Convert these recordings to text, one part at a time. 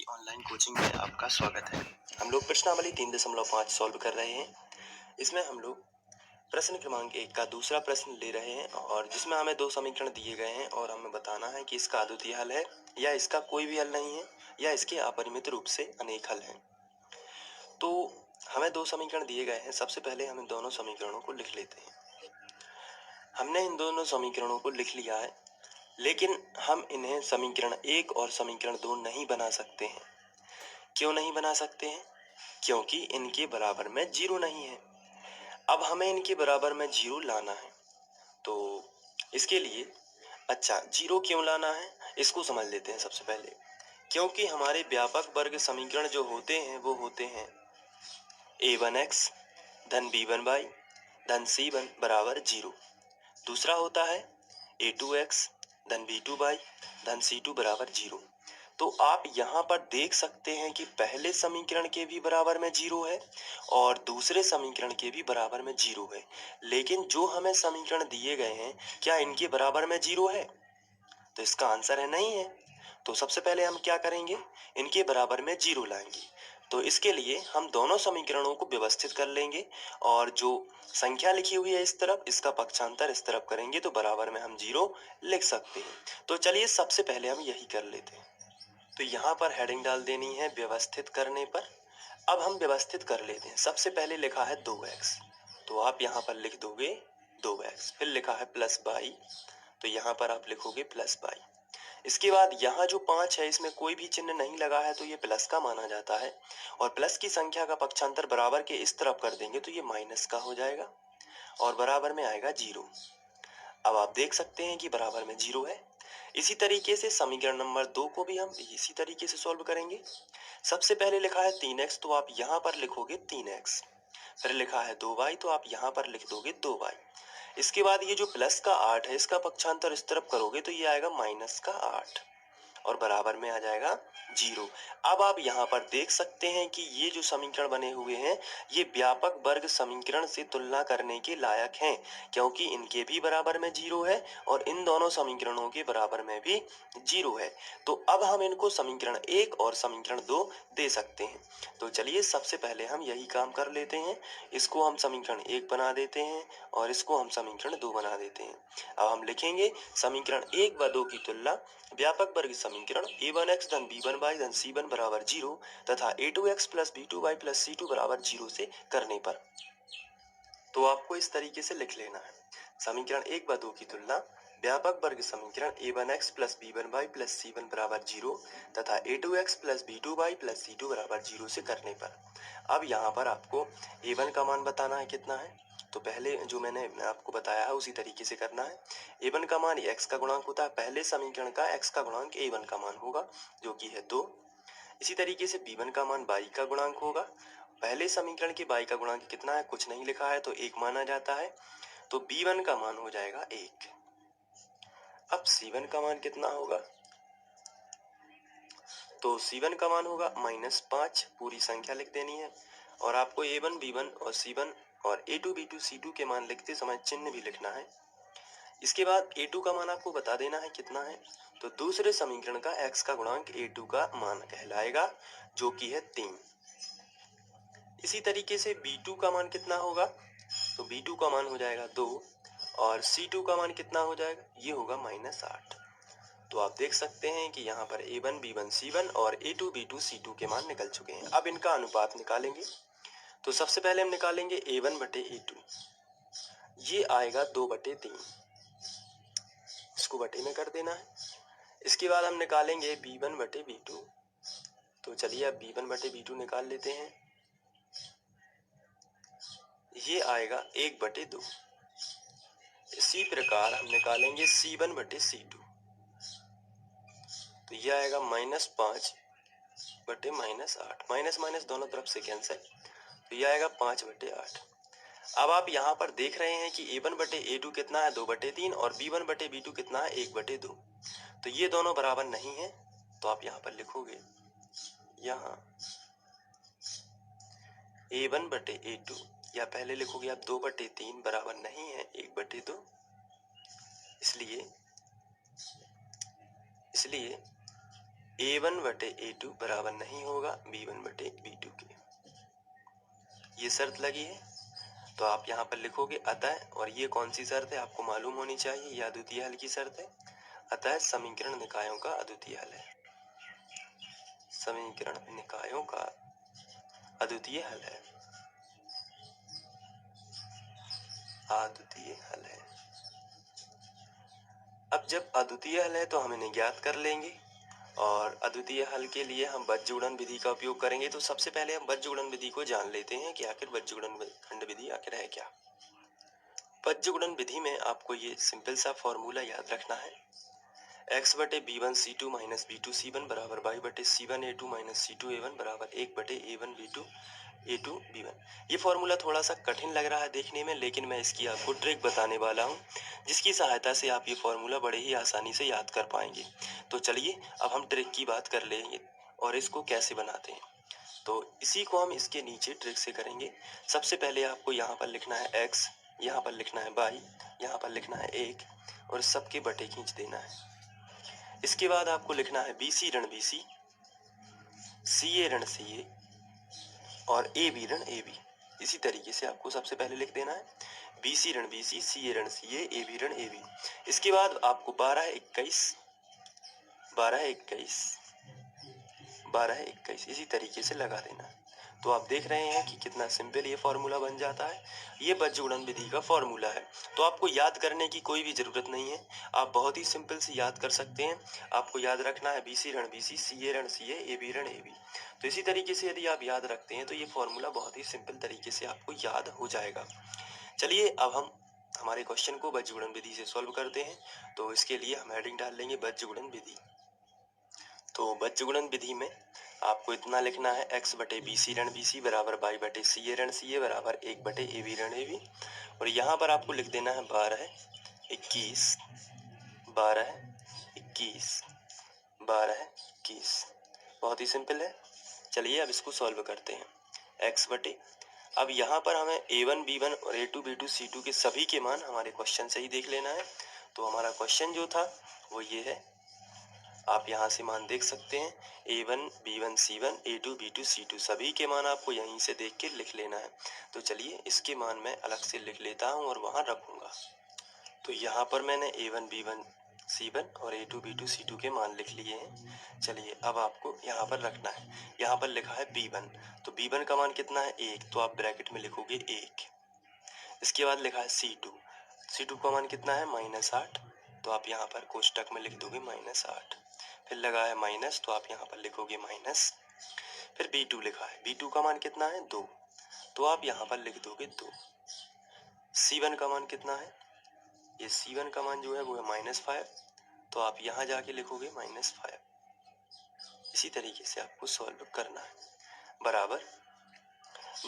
Online coaching में आपका स्वागत है। हम लोग प्रश्नावली 3.5 सॉल्व कर रहे हैं। इसमें हम लोग प्रश्न क्रमांक 1 का दूसरा प्रश्न ले रहे हैं और जिसमें हमें 2 समीकरण दिए गए हैं और हमें बताना है कि इसका अद्वितीय हल है या इसका कोई भी हल नहीं है या इसके अपरिमित रूप से अनेक हल हैं। तो हमें 2 समीकरण दिए गए हैं। सबसे पहले हम इन दोनों समीकरणों को लिख लेते हैं। हमने इन दोनों समीकरणों को लिख लिया है, लेकिन हम इन्हें समीकरण 1 और समीकरण 2 नहीं बना सकते हैं। क्यों नहीं बना सकते हैं? क्योंकि इनके बराबर में 0 नहीं है। अब हमें इनके बराबर में 0 लाना है। तो इसके लिए 0 क्यों लाना है इसको समझ लेते हैं सबसे पहले। क्योंकि हमारे व्यापक वर्ग समीकरण जो होते हैं वो होते हैं a1x धन b1y धन c1 बराबर 0। दूसरा होता है a2x धन b2y धन c2 बराबर 0। तो आप यहाँ पर देख सकते हैं कि पहले समीकरण के भी बराबर में 0 है और दूसरे समीकरण के भी बराबर में 0 है, लेकिन जो हमें समीकरण दिए गए हैं क्या इनके बराबर में 0 है? तो इसका आंसर है नहीं है। तो सबसे पहले हम क्या करेंगे, इनके बराबर में 0 लाएंगे। तो इसके लिए हम दोनों समीकरणों को व्यवस्थित कर लेंगे और जो संख्या लिखी हुई है इस तरफ, इसका पक्षांतर इस तरफ करेंगे तो बराबर में हम 0 लिख सकते हैं। तो चलिए सबसे पहले हम यही कर लेते हैं। तो यहाँ पर हेडिंग डाल देनी है व्यवस्थित करने पर। अब हम व्यवस्थित कर लेते हैं। सबसे पहले लिखा है 2x, तो आप यहाँ पर लिख दोगे 2x। फिर लिखा है प्लस y, तो यहाँ पर आप लिखोगे प्लस y। इसके बाद यहाँ जो 5 है इसमें कोई भी चिन्ह नहीं लगा है तो ये प्लस का माना जाता है और प्लस की संख्या का पक्षांतर बराबर के इस तरफ कर देंगे तो ये माइनस का हो जाएगा और बराबर में आएगा 0। अब आप देख सकते हैं कि बराबर में 0 है। इसी तरीके से समीकरण नंबर 2 को भी हम इसी तरीके से सॉल्व करेंगे। सबसे पहले लिखा है 3x, तो आप यहाँ पर लिखोगे 3x। फिर लिखा है 2y, तो आप यहाँ पर लिख दोगे 2y। इसके बाद ये जो प्लस का 8 है इसका पक्षांतर इस तरफ करोगे तो ये आएगा माइनस का 8 और बराबर में आ जाएगा 0। अब आप यहाँ पर देख सकते हैं कि ये जो समीकरण बने हुए हैं ये व्यापक वर्ग समीकरण से तुलना करने के लायक हैं, क्योंकि इनके भी बराबर में 0 है और इन दोनों समीकरणों के बराबर में भी 0 है। तो अब हम इनको समीकरण 1 और समीकरण 2 दे सकते हैं। तो चलिए सबसे पहले हम यही काम कर लेते हैं। इसको हम समीकरण 1 बना देते हैं और इसको हम समीकरण 2 बना देते हैं। अब हम लिखेंगे समीकरण 1 व 2 की तुलना व्यापक वर्ग समीकरण a1x धन b1y धन c1 बराबर 0 तथा a2x plus b2y plus c2 बराबर 0 से करने पर। तो आपको इस तरीके से लिख लेना है। समीकरण 1 व 2 की तुलना व्यापक वर्ग समीकरण a1x plus b1y plus c1 बराबर 0 तथा a2x plus b2y plus c2 बराबर 0 से करने पर। अब यहाँ पर आपको a1 का मान बताना है कितना है। तो पहले जो मैंने आपको बताया है उसी तरीके से करना है। a1 का मान x का गुणांक होता है। पहले समीकरण का x का गुणांक a1 का मान होगा जो कि है 2। इसी तरीके से b1 का मान y का गुणांक होगा। पहले समीकरण के y का गुणांक कितना है कुछ नहीं लिखा है तो 1 माना जाता है, तो b1 का मान हो जाएगा 1। अब c1 का मान कितना होगा, तो c1 का मान होगा -5। पूरी संख्या लिख देनी है और आपको a1 b1 और c1 और a2 b2 c2 के मान लिखते समय चिन्ह भी लिखना है। इसके बाद a2 का मान आपको बता देना है कितना है। तो दूसरे समीकरण का x का गुणांक a2 का मान कहलाएगा जो कि है 3। इसी तरीके से b2 का मान कितना होगा, तो b2 का मान हो जाएगा 2 और c2 का मान कितना हो जाएगा, ये होगा -8। तो आप देख सकते हैं कि यहाँ पर a1 b1 c1 और a2 b2 c2 के मान निकल चुके हैं। अब इनका अनुपात निकालेंगे। तो सबसे पहले हम निकालेंगे a1 बटे a2, ये आएगा 2/3, इसको बटे में कर देना है। इसके बाद हम निकालेंगे b1 बटे b2, तो चलिए अब b1 बटे b2 निकाल लेते हैं। ये आएगा 1/2। इसी प्रकार हम निकालेंगे c1 बटे c2, तो ये आएगा -5 बटे -8। माइनस माइनस दोनों तरफ से कैंसिल, तो ये आएगा 5/8। अब आप यहाँ पर देख रहे हैं कि a1 बटे a2 कितना है 2/3 और b1 बटे b2 कितना है 1/2। तो ये दोनों बराबर नहीं है, तो आप यहाँ पर लिखोगे यहाँ a1 बटे a2 या पहले लिखोगे आप 2/3 बराबर नहीं है 1/2। इसलिए A1 बटे A2 बराबर नहीं होगा B1 बटे B2 के। ये शर्त लगी है, तो आप यहाँ पर लिखोगे अतः, और ये कौन सी शर्त है आपको मालूम होनी चाहिए, यह अद्वितीय हल की शर्त है। अतः समीकरण निकायों का अद्वितीय हल है, समीकरण निकायों का अद्वितीय हल है, अद्वितीय हल है। अब जब अद्वितीय हल है तो हम इन्हें ज्ञात कर लेंगे, और अद्वितीय हल के लिए हम बज्रगुणन विधि का उपयोग करेंगे। तो सबसे पहले हम बज्रगुणन विधि को जान लेते हैं कि आखिर बज्रगुणन खंड विधि आखिर है क्या। बज्रगुणन विधि में आपको ये सिंपल सा फॉर्मूला याद रखना है, x बटे B1 C2 minus B2 C1 बराबर y बटे C1 A2 minus C2 A1 बराबर 1 बटे A1 B2 A2 B1। ये फॉर्मूला थोड़ा सा कठिन लग रहा है देखने में, लेकिन मैं इसकी आपको ट्रिक बताने वाला हूँ, जिसकी सहायता से आप ये फॉर्मूला बड़े ही आसानी से याद कर पाएंगे। तो चलिए अब हम ट्रिक की बात कर लेंगे और इसको कैसे बनाते हैं। तो इसी को हम इसके नीचे ट्रिक से करेंगे। सबसे पहले आपको यहाँ पर लिखना है x, यहाँ पर लिखना है y, यहाँ पर लिखना है 1, और सबके बटे खींच देना है। इसके बाद आपको लिखना है BC ऋण BC, CA ऋण CA, और AB ऋण AB। इसी तरीके से आपको सबसे पहले लिख देना है BC ऋण BC, CA ऋण CA, AB ऋण AB। इसके बाद आपको 12 21 12 21 12 21 इसी तरीके से लगा देना है। तो आप देख रहे हैं कि कितना सिंपल ये फॉर्मूला बन जाता है। ये बज्रगुणन विधि का फॉर्मूला है, तो आपको याद करने की कोई भी जरूरत नहीं है, आप बहुत ही सिंपल से याद कर सकते हैं। आपको याद रखना है BC ऋण BC, CA ऋण CA, AB ऋण AB। तो इसी तरीके से यदि आप याद रखते हैं तो ये फॉर्मूला बहुत ही सिंपल तरीके से आपको याद हो जाएगा। चलिए अब हम हमारे क्वेश्चन को बज्रगुणन विधि से सॉल्व करते हैं। तो इसके लिए हम हेडिंग डाल लेंगे बज्रगुणन विधि। तो बज्रगुणन विधि में आपको इतना लिखना है x बटे BC ऋण BC बराबर y बटे CA ऋण CA बराबर 1 बटे AB ऋण AB, और यहाँ पर आपको लिख देना है 12 21 12 21 12 21। बहुत ही सिंपल है। चलिए अब इसको सॉल्व करते हैं। x बटे, अब यहाँ पर हमें A1 B1 और A2 B2 C2 के सभी के मान हमारे क्वेश्चन से ही देख लेना है। तो हमारा क्वेश्चन जो था वो ये है, आप यहाँ से मान देख सकते हैं A1 B1 C1 A2 B2 C2 सभी के मान आपको यहीं से देख के लिख लेना है। तो चलिए इसके मान मैं अलग से लिख लेता हूँ और वहाँ रखूँगा। तो यहाँ पर मैंने A1 B1 C1 और A2 B2 C2 के मान लिख लिए हैं। चलिए अब आपको यहाँ पर रखना है, यहाँ पर लिखा है B1, तो B1 का मान कितना है 1, तो आप ब्रैकेट में लिखोगे 1। इसके बाद लिखा है C2, C2 का मान कितना है -8, तो आप यहाँ पर कोष्टक में लिख दोगे -8। फिर लगा है माइनस, तो आप यहाँ पर लिखोगे माइनस। फिर B2 लिखा है, B2 का मान कितना है 2, तो आप यहाँ पर लिख दोगे 2। C1 का मान कितना है, ये C1 का मान जो है वो है -5, तो आप यहाँ जाके लिखोगे -5। इसी तरीके से आपको सॉल्व करना है। बराबर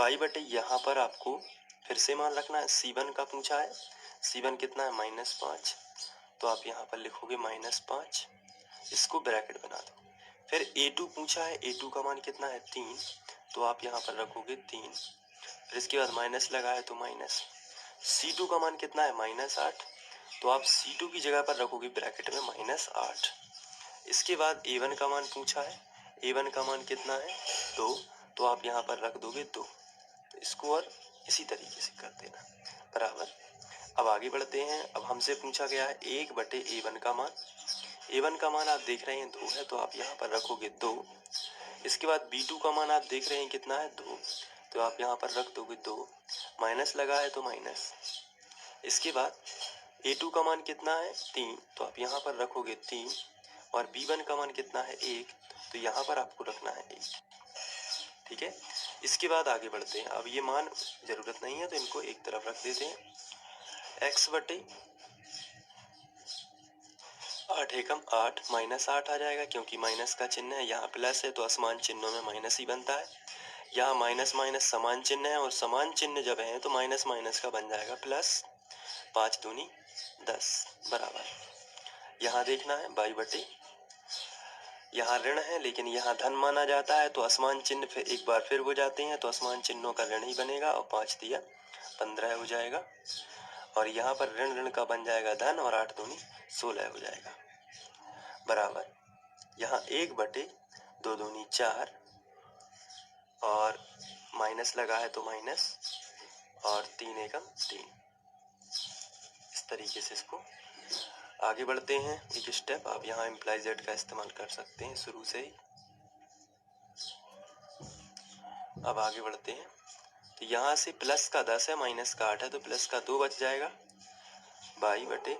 y बटे, यहाँ पर आपको फिर से मान रखना है, C1 का पूछा है, C1 कितना है -5, तो आप यहाँ पर लिखोगे -5, इसको ब्रैकेट बना दो। फिर A2 पूछा है, A2 का मान कितना है 3, तो आप यहाँ पर रखोगे 3। फिर इसके बाद माइनस लगा है तो माइनस। C2 का मान कितना है -8, तो आप C2 की जगह पर रखोगे ब्रैकेट में -8। इसके बाद A1 का मान पूछा है, A1 का मान कितना है 2, तो आप यहाँ पर रख दोगे 2। इसको और इसी तरीके से कर देना। बराबर अब आगे बढ़ते हैं। अब हमसे पूछा गया है 1 बटे A1 का मान, A1 का मान आप देख रहे हैं 2 है, तो आप यहाँ पर रखोगे 2। इसके बाद B2 का मान आप देख रहे हैं कितना है 2, तो आप यहाँ पर रख दोगे 2, माइनस लगा है तो माइनस। इसके बाद A2 का मान कितना है 3, तो आप यहाँ पर रखोगे 3, और B1 का मान कितना है 1, तो यहाँ पर आपको रखना है 1। ठीक है, इसके बाद आगे बढ़ते हैं। अब ये मान जरूरत नहीं है तो इनको एक तरफ रख देते हैं। x बटे 8 एकम 8 -8 आ जाएगा, क्योंकि माइनस का चिन्ह है, यहाँ प्लस है तो असमान चिन्हों में माइनस ही बनता है। यहाँ माइनस माइनस समान चिन्ह है, और समान चिन्ह जब है तो माइनस माइनस का बन जाएगा प्लस। 5 दूनी 10 बराबर, यहाँ देखना है y बटे, यहाँ ऋण है लेकिन यहाँ धन माना जाता है, तो असमान चिन्ह फिर एक बार फिर हो जाते हैं, तो असमान चिन्हों का ऋण ही बनेगा, और 5 दिया 15 हो जाएगा, और यहाँ पर ऋण ऋण का बन जाएगा धन, और 8 दूनी 16 हो जाएगा। बराबर यहाँ 1/2 दूनी 4 और माइनस लगा है तो माइनस और 3 एकम 3। इस तरीके से इसको आगे बढ़ते हैं एक स्टेप। आप यहाँ इम्प्लाई जेड का इस्तेमाल कर सकते हैं शुरू से ही। अब आगे बढ़ते हैं तो यहाँ से प्लस का 10 है, माइनस का 8 है, तो प्लस का 2 बच जाएगा बाई बटे,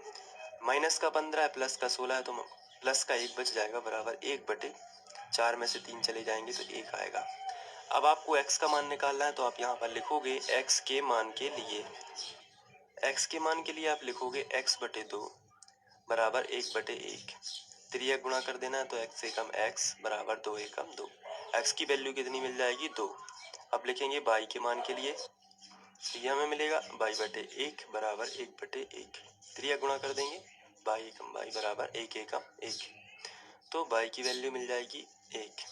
माइनस का 15 है, प्लस का 16 है, तो प्लस का 1 बच जाएगा बराबर 1/4 में से 3 चले जाएंगे तो 1 आएगा। अब आपको x का मान निकालना है तो आप यहाँ पर लिखोगे x के मान के लिए आप लिखोगे x/2 बराबर 1/1। त्रियक गुणा कर देना है तो x एकम x बराबर 2 एकम 2। x की वैल्यू कितनी मिल जाएगी 2। अब लिखेंगे y के मान के लिए, तो ये हमें मिलेगा y/1 बराबर 1/1। त्रियक गुणा कर देंगे y एकम y बराबर 1 एकम 1, तो y की वैल्यू मिल जाएगी 1।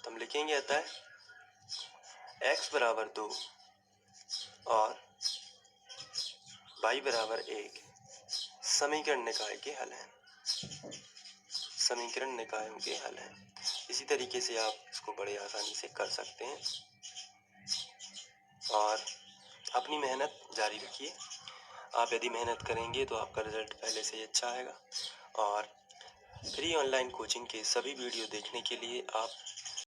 तो हम लिखेंगे अतः x बराबर 2 और y बराबर 1 समीकरण निकाय के हल हैं। समीकरण निकायों के हल हैं। इसी तरीके से आप इसको बड़े आसानी से कर सकते हैं और अपनी मेहनत जारी रखिए। आप यदि मेहनत करेंगे तो आपका रिजल्ट पहले से ही अच्छा आएगा। और फ्री ऑनलाइन कोचिंग के सभी वीडियो देखने के लिए आप